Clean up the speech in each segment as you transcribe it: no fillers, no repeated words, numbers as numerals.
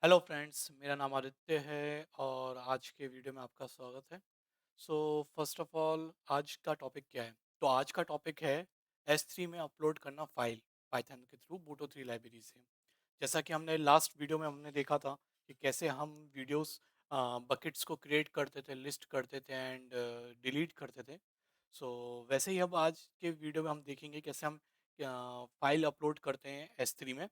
Hello friends, मेरा नाम आदित्य है और आज के वीडियो में आपका स्वागत है। सो फर्स्ट ऑफ ऑल, आज का टॉपिक क्या है? तो आज का टॉपिक है S3 में अपलोड करना फाइल पाइथन के थ्रू बूटो 3 लाइब्रेरी से। जैसा कि हमने लास्ट वीडियो में हमने देखा था कि कैसे हम वीडियोस बकेट्स को क्रिएट करते थे, लिस्ट करते थे एंड डिलीट करते थे। सो वैसे ही अब आज के वीडियो में हम देखेंगे कैसे हम फाइल अपलोड करते हैं S3 में।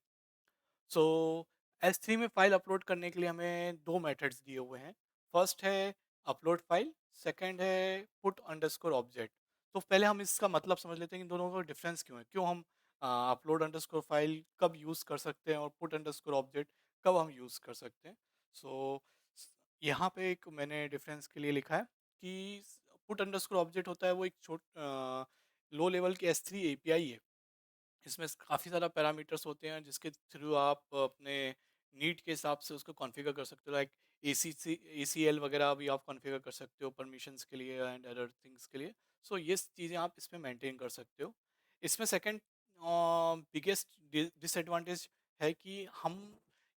सो S3 में फाइल अपलोड करने के लिए हमें दो मेथड्स दिए हुए हैं। फर्स्ट है अपलोड फाइल, सेकंड है पुट अंडरस्कोर ऑब्जेक्ट। तो पहले हम इसका मतलब समझ लेते हैं कि दोनों का डिफरेंस क्यों है, क्यों हम अपलोड अंडरस्कोर फाइल कब यूज़ कर सकते हैं और पुट अंडरस्कोर ऑब्जेक्ट कब हम यूज़ कर सकते हैं। सो यहाँ पे एक मैंने डिफरेंस के लिए लिखा है कि पुट अंडरस्कोर ऑब्जेक्ट होता है वो एक लो लेवल की S3 API है। इसमें काफ़ी ज़्यादा पैरामीटर्स होते हैं जिसके थ्रू आप अपने नीड के हिसाब से उसको कॉन्फ़िगर कर सकते हो, लाइक ACL वगैरह भी आप कॉन्फ़िगर कर सकते हो परमिशंस के लिए एंड अदर थिंग्स के लिए। सो ये चीज़ें आप इसमें मेंटेन कर सकते हो। इसमें सेकंड बिगेस्ट डिसएडवांटेज है कि हम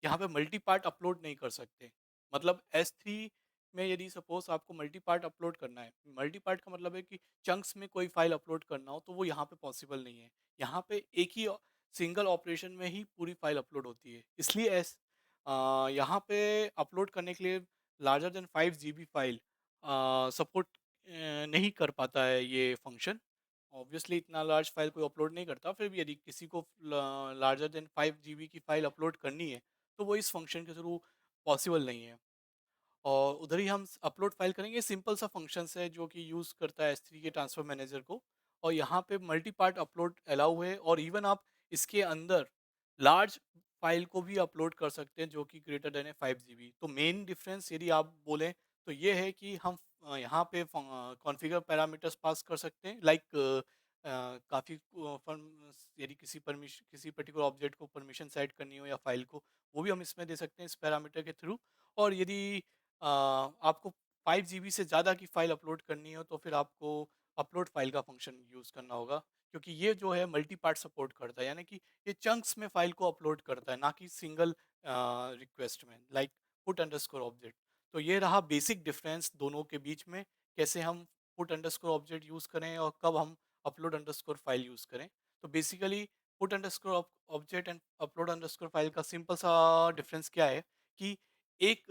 यहाँ पे मल्टी पार्ट अपलोड नहीं कर सकते। मतलब S3 में यदि सपोज आपको मल्टी पार्ट अपलोड करना है, मल्टी पार्ट का मतलब है कि चंक्स में कोई फाइल अपलोड करना हो तो वो यहाँ पे पॉसिबल नहीं है। यहाँ पे एक ही सिंगल ऑपरेशन में ही पूरी फाइल अपलोड होती है, इसलिए यहाँ पे अपलोड करने के लिए larger than 5 GB file support नहीं कर पाता है ये फंक्शन। ऑब्वियसली इतना लार्ज फाइल कोई अपलोड नहीं करता, फिर भी यदि किसी को लार्जर देन 5 GB की फाइल अपलोड करनी है तो वो इस फंक्शन के थ्रू पॉसिबल नहीं है। और उधर ही हम अपलोड फाइल करेंगे, सिंपल सा फंक्शंस है जो कि यूज़ करता है S3 के ट्रांसफर मैनेजर को। और यहाँ पे मल्टी पार्ट अपलोड अलाउ है और इवन आप इसके अंदर लार्ज फाइल को भी अपलोड कर सकते हैं जो कि ग्रेटर देन है 5 GB। तो मेन डिफरेंस यदि आप बोलें तो ये है कि हम यहाँ पे कॉन्फ़िगर पैरामीटर्स पास कर सकते हैं, लाइक काफ़ी यदि किसी पर्टिकुलर ऑब्जेक्ट को परमिशन सेट करनी हो या फाइल को, वो भी हम इसमें दे सकते हैं इस पैरामीटर के थ्रू। और यदि आपको 5 GB से ज़्यादा की फ़ाइल अपलोड करनी हो तो फिर आपको अपलोड फ़ाइल का फंक्शन यूज़ करना होगा, क्योंकि ये जो है मल्टी पार्ट सपोर्ट करता है, यानी कि ये चंक्स में फ़ाइल को अपलोड करता है, ना कि सिंगल रिक्वेस्ट में, लाइक पुट अंडरस्कोर ऑब्जेक्ट। तो ये रहा बेसिक डिफरेंस दोनों के बीच में, कैसे हम पुट अंडरस्कोर ऑब्जेक्ट यूज़ करें और कब हम अपलोड अंडरस्कोर फाइल यूज़ करें। तो basically put underscore object and upload underscore file का सिंपल सा डिफरेंस क्या है कि एक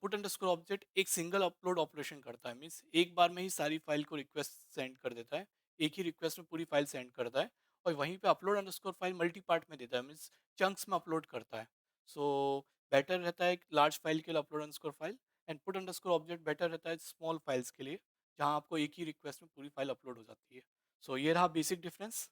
पुट अंडरस्कोर ऑब्जेक्ट एक सिंगल अपलोड ऑपरेशन करता है, मीन्स एक बार में ही सारी फाइल को रिक्वेस्ट सेंड कर देता है, एक ही रिक्वेस्ट में पूरी फाइल सेंड करता है। और वहीं पे upload underscore file multi part में देता है, मीन्स चंक्स में अपलोड करता है। सो बेटर रहता है लार्ज फाइल के लिए upload underscore file, and put underscore object better रहता है स्मॉल फाइल्स के लिए, जहाँ आपको एक ही रिक्वेस्ट में पूरी फाइल अपलोड हो जाती है। सो ये रहा बेसिक डिफरेंस।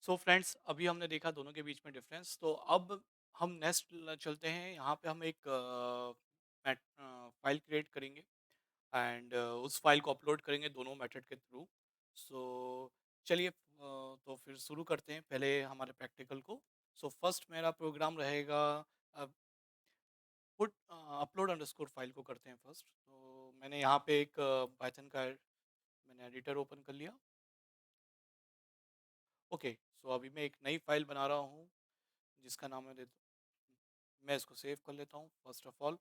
सो फ्रेंड्स, अभी हमने देखा दोनों के बीच में डिफरेंस, तो अब हम नेक्स्ट चलते हैं। यहाँ पे हम एक फाइल क्रिएट करेंगे एंड उस फाइल को अपलोड करेंगे दोनों मेथड के थ्रू। सो चलिए, तो फिर शुरू करते हैं पहले हमारे प्रैक्टिकल को। सो फर्स्ट मेरा प्रोग्राम रहेगा, पुट अपलोड अंडरस्कोर फाइल को करते हैं फर्स्ट। तो मैंने यहाँ पे एक पाइथन का मैंने एडिटर ओपन कर लिया। ओके, सो अभी मैं एक नई फाइल बना रहा हूँ जिसका नाम मैं इसको सेव कर लेता हूँ फर्स्ट ऑफ ऑल।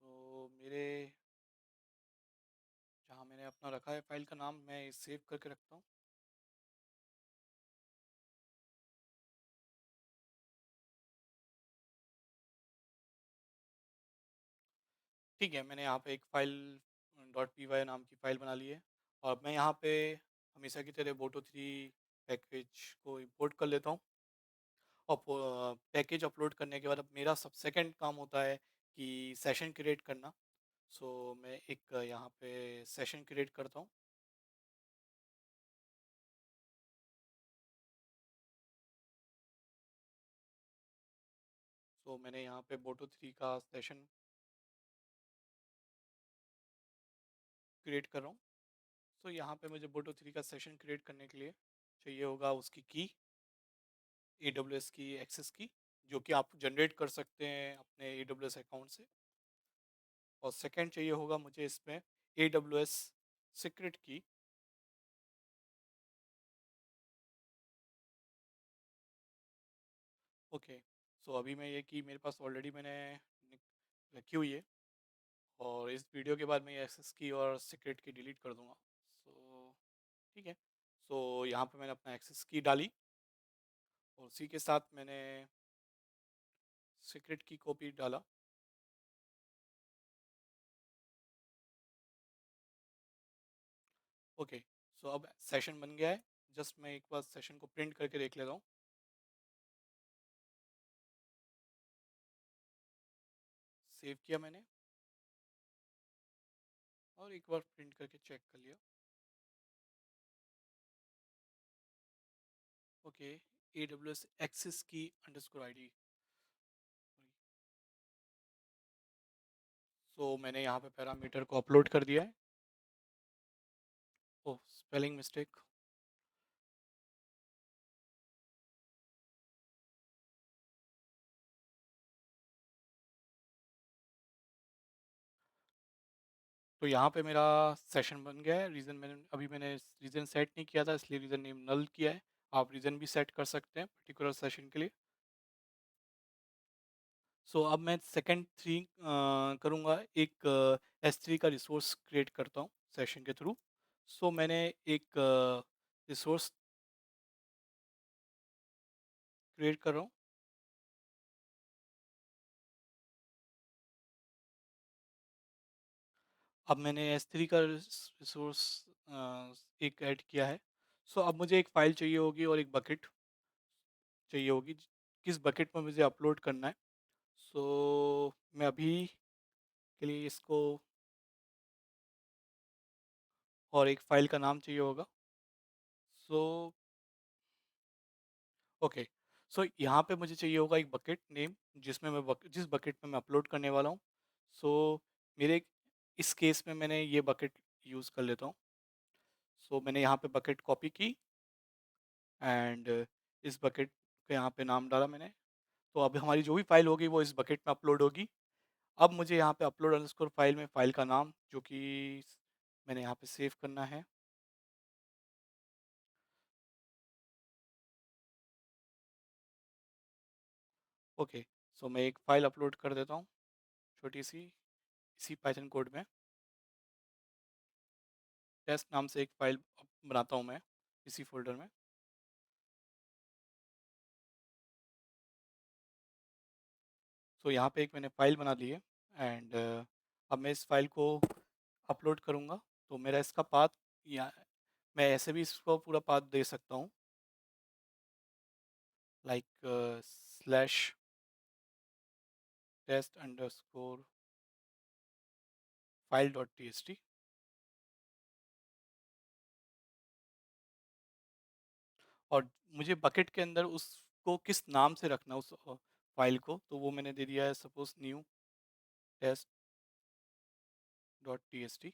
तो मेरे जहाँ मैंने अपना रखा है फाइल का नाम, मैं सेव करके रखता हूँ। ठीक है, मैंने यहाँ पे एक फाइल .py नाम की फ़ाइल बना ली है। और मैं यहाँ पे हमेशा की तरह बोटो 3 पैकेज को इंपोर्ट कर लेता हूँ। और पैकेज अपलोड करने के बाद अब मेरा सब सेकंड काम होता है कि सेशन क्रिएट करना। सो मैं एक यहाँ पे सेशन क्रिएट करता हूँ। सो मैंने यहाँ पे बोटो 3 का सेशन क्रिएट कर रहा हूँ। सो यहाँ पे मुझे बोटो 3 का सेशन क्रिएट करने के लिए चाहिए होगा उसकी की, AWS की एक्सेस की, जो कि आप जनरेट कर सकते हैं अपने AWS अकाउंट से। और सेकंड चाहिए होगा मुझे इसमें AWS सीक्रेट की। ओके। सो अभी मैं ये कि मेरे पास ऑलरेडी मैंने रखी हुई है, और इस वीडियो के बाद मैं ये एक्सेस की और सीक्रेट की डिलीट कर दूंगा। सो ठीक है। सो यहाँ पे मैंने अपना एक्सेस की डाली, और उसी के साथ मैंने सीक्रेट की कॉपी डाला। ओके। सो अब सेशन बन गया है। जस्ट मैं एक बार सेशन को प्रिंट करके देख लेता हूँ। सेव किया मैंने, और एक बार प्रिंट करके चेक कर लिया। Okay. A W S access की अंडरस्कोर आई डी। सो मैंने यहाँ पे पैरामीटर को अपलोड कर दिया है। Oh, spelling mistake. तो यहाँ पे मेरा सेशन बन गया है। मैंने रीज़न सेट नहीं किया था, इसलिए रीज़न नेम नल किया है। आप रीज़न भी सेट कर सकते हैं पर्टिकुलर सेशन के लिए। सो अब मैं सेकंड थ्री करूँगा। एक S3 का रिसोर्स क्रिएट करता हूँ सेशन के थ्रू। सो मैंने एक रिसोर्स क्रिएट कर रहा हूँ। अब मैंने S3 का रिसोर्स एक ऐड किया है। सो अब मुझे एक फ़ाइल चाहिए होगी और एक बकेट चाहिए होगी, किस बकेट में मुझे अपलोड करना है। सो मैं अभी के लिए इसको, और एक फ़ाइल का नाम चाहिए होगा। So okay. सो यहाँ पे मुझे चाहिए होगा एक बकेट नेम, जिसमें जिस बकेट में मैं अपलोड करने वाला हूँ। सो मेरे इस केस में मैंने ये बकेट यूज़ कर लेता हूँ। सो मैंने यहाँ पे बकेट कॉपी की, एंड इस बकेट के यहाँ पे नाम डाला मैंने। तो अब हमारी जो भी फाइल होगी वो इस बकेट में अपलोड होगी। अब मुझे यहाँ पे अपलोड अंडरस्कोर फाइल में फ़ाइल का नाम, जो कि मैंने यहाँ पे सेव करना है। ओके। सो मैं एक फ़ाइल अपलोड कर देता हूँ, छोटी सी, इसी पाइथन कोड में। टेस्ट नाम से एक फ़ाइल बनाता हूँ मैं इसी फ़ोल्डर में। सो यहाँ पे एक मैंने फ़ाइल बना ली है, एंड अब मैं इस फ़ाइल को अपलोड करूँगा। तो मेरा इसका पाथ, या मैं ऐसे भी इसको पूरा पाथ दे सकता हूँ, like slash test underscore file dot T S T. और मुझे बकेट के अंदर उसको किस नाम से रखना है, उस फाइल को, तो वो मैंने दे दिया है suppose new test dot T S T.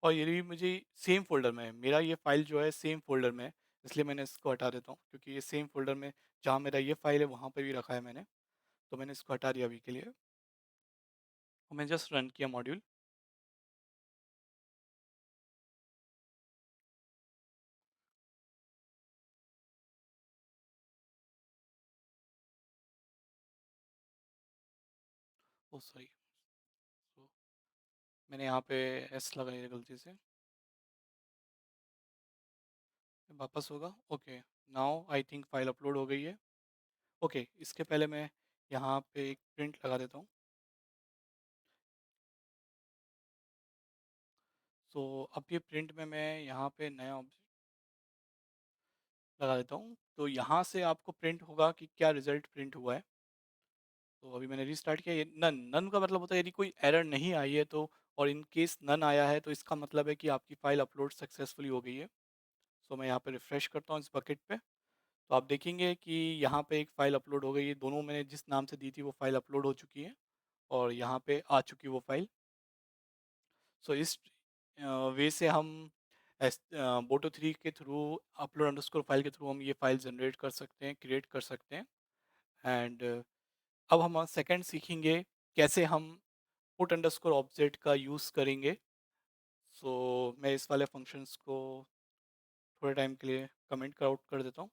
और ये भी मुझे सेम फ़ोल्डर में है, मेरा ये फ़ाइल जो है सेम फ़ोल्डर में है, इसलिए मैंने इसको हटा देता हूँ, क्योंकि ये सेम फ़ोल्डर में जहाँ मेरा ये फ़ाइल है वहाँ पे भी रखा है मैंने। तो मैंने इसको हटा दिया अभी के लिए, और मैं जस्ट रन किया मॉड्यूल। Oh sorry. तो मैंने यहाँ पे एस लगा दिया गलती से। वापस होगा। Okay. Now I think file upload हो गई है। ओके, इसके पहले मैं यहाँ पे एक प्रिंट लगा देता हूँ। सो अब ये प्रिंट में मैं यहाँ पे नया ऑब्जेक्ट लगा देता हूँ, तो यहाँ से आपको प्रिंट होगा कि क्या रिज़ल्ट प्रिंट हुआ है। तो अभी मैंने रीस्टार्ट किया, ये नन नन का मतलब होता है यदि कोई एरर नहीं आई है तो, और इन केस नन आया है तो इसका मतलब है कि आपकी फ़ाइल अपलोड सक्सेसफुली हो गई है। सो मैं यहाँ पे रिफ़्रेश करता हूँ इस बकेट पे, तो आप देखेंगे कि यहाँ पे एक फ़ाइल अपलोड हो गई है। दोनों मैंने जिस नाम से दी थी वो फ़ाइल अपलोड हो चुकी है, और यहाँ पे आ चुकी वो फ़ाइल। सो इस वे से हम बोटो थ्री के थ्रू, अपलोड अंडरस्कोर फाइल के थ्रू हम ये फाइल जनरेट कर सकते हैं, क्रिएट कर सकते हैं। एंड अब हम सेकंड सीखेंगे कैसे हम पुट अंडरस्कोर ऑब्जेक्ट का यूज़ करेंगे। सो मैं इस वाले फंक्शंस को थोड़े टाइम के लिए कमेंट आउट कर देता हूँ।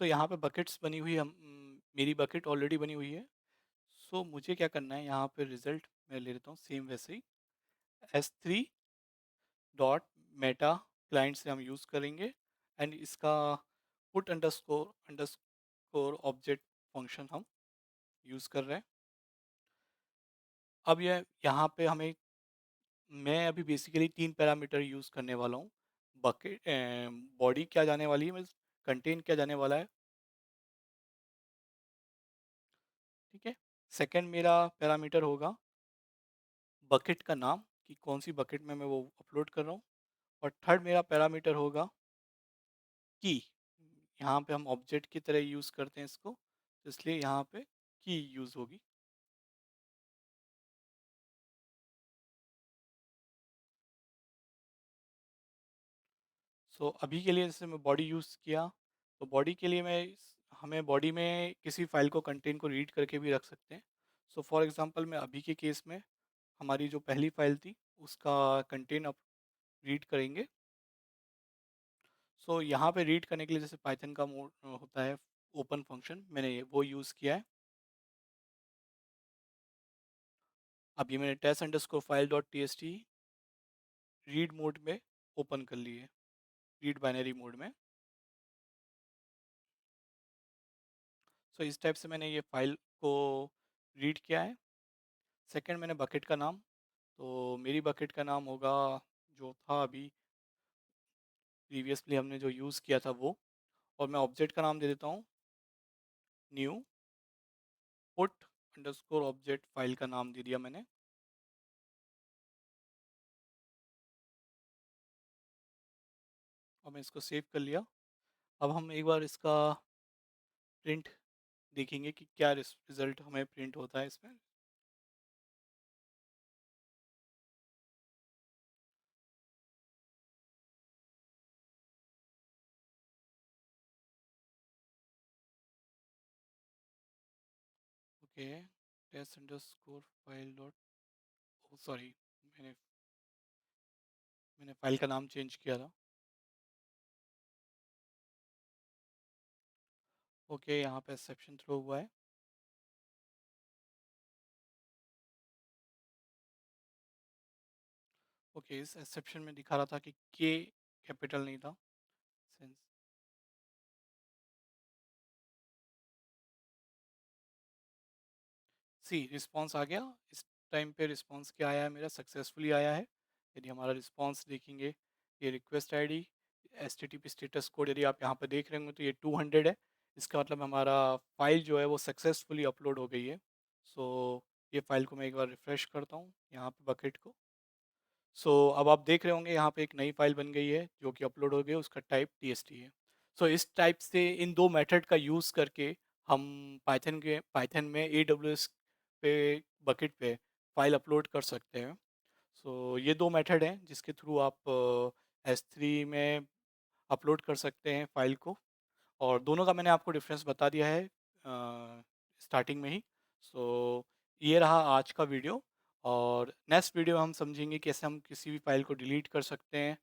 सो यहाँ पे बकेट्स बनी हुई मेरी बकेट ऑलरेडी बनी हुई है। सो मुझे क्या करना है, यहाँ पे रिजल्ट मैं ले लेता हूँ सेम वैसे ही, S3 डॉट मेटा क्लाइंट से हम यूज़ करेंगे, एंड इसका पुट अंडरस्कोर ऑब्जेक्ट फंक्शन हम यूज़ कर रहे हैं। अब ये यहाँ पे हमें, मैं अभी बेसिकली 3 पैरामीटर यूज़ करने वाला हूँ। बकेट बॉडी क्या जाने वाली है, मीन्स कंटेन क्या जाने वाला है, ठीक है। सेकंड मेरा पैरामीटर होगा बकेट का नाम, कि कौन सी बकेट में मैं वो अपलोड कर रहा हूँ। और थर्ड मेरा पैरामीटर होगा की। यहाँ पे हम ऑब्जेक्ट की तरह यूज़ करते हैं इसको, तो इसलिए यहाँ पे की यूज़ होगी। सो अभी के लिए जैसे मैं बॉडी यूज़ किया, तो बॉडी के लिए हमें बॉडी में किसी फाइल को, कंटेंट को रीड करके भी रख सकते हैं। सो फॉर एग्जांपल मैं अभी के केस में हमारी जो पहली फाइल थी उसका कंटेंट अब रीड करेंगे। सो यहाँ पे रीड करने के लिए जैसे पाइथन का मोड होता है ओपन फंक्शन, मैंने वो यूज़ किया है। अब ये मैंने test underscore file dot T S T read mode में ओपन कर लिए, रीड बाइनरी मोड में। सो इस टाइप से मैंने ये फाइल को रीड किया है। सेकंड मैंने बकेट का नाम, तो मेरी बकेट का नाम होगा, जो था अभी प्रीवियसली हमने जो यूज़ किया था वो। और मैं ऑब्जेक्ट का नाम दे देता हूँ new put underscore object, file का नाम दे दिया मैंने। और मैं इसको सेव कर लिया। अब हम एक बार इसका प्रिंट देखेंगे कि क्या रिजल्ट हमें प्रिंट होता है इसमें। Okay, test underscore file dot, sorry, मैंने मैंने फाइल का नाम चेंज किया था। ओके, यहाँ पे एक्सेप्शन थ्रो हुआ है। ओके, इस एक्सेप्शन में दिखा रहा था कि के कैपिटल नहीं था। सेंस, सी रिस्पॉन्स आ गया। इस टाइम पे रिस्पॉन्स क्या आया है, मेरा सक्सेसफुली आया है। यदि हमारा रिस्पॉन्स देखेंगे, ये request ID, HTTP status code यदि आप यहाँ पे देख रहे होंगे तो ये 200 है। इसका मतलब हमारा फाइल जो है वो सक्सेसफुली अपलोड हो गई है। सो ये फाइल को मैं एक बार रिफ़्रेश करता हूँ यहाँ पे बकेट को। सो अब आप देख रहे होंगे यहाँ पे एक नई फाइल बन गई है जो कि अपलोड हो गई है, उसका टाइप TST है। सो इस टाइप से इन दो मेथड का यूज़ करके हम पाइथन में AWS पे बकेट पे फाइल अपलोड कर सकते हैं। सो ये दो मेथड हैं जिसके थ्रू आप S3 में अपलोड कर सकते हैं फाइल को। और दोनों का मैंने आपको डिफरेंस बता दिया है स्टार्टिंग में ही। सो ये रहा आज का वीडियो। और नेक्स्ट वीडियो हम समझेंगे कैसे हम किसी भी फाइल को डिलीट कर सकते हैं,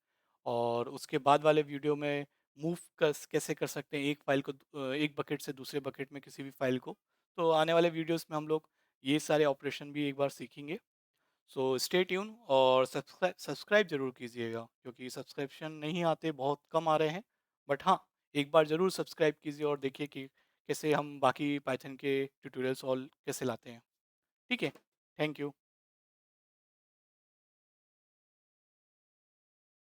और उसके बाद वाले वीडियो में मूव कैसे कर सकते हैं एक फाइल को, एक बकेट से दूसरे बकेट में किसी भी फाइल को। तो आने वाले वीडियोस में हम लोग ये सारे ऑपरेशन भी एक बार सीखेंगे। सो स्टे ट्यून, और सब्सक्राइब ज़रूर कीजिएगा, क्योंकि सब्सक्रिप्शन नहीं आते, बहुत कम आ रहे हैं। बट हाँ, एक बार ज़रूर सब्सक्राइब कीजिए और देखिए कि कैसे हम बाकी पाइथन के ट्यूटोरियल्स और कैसे लाते हैं। ठीक है, थैंक यू।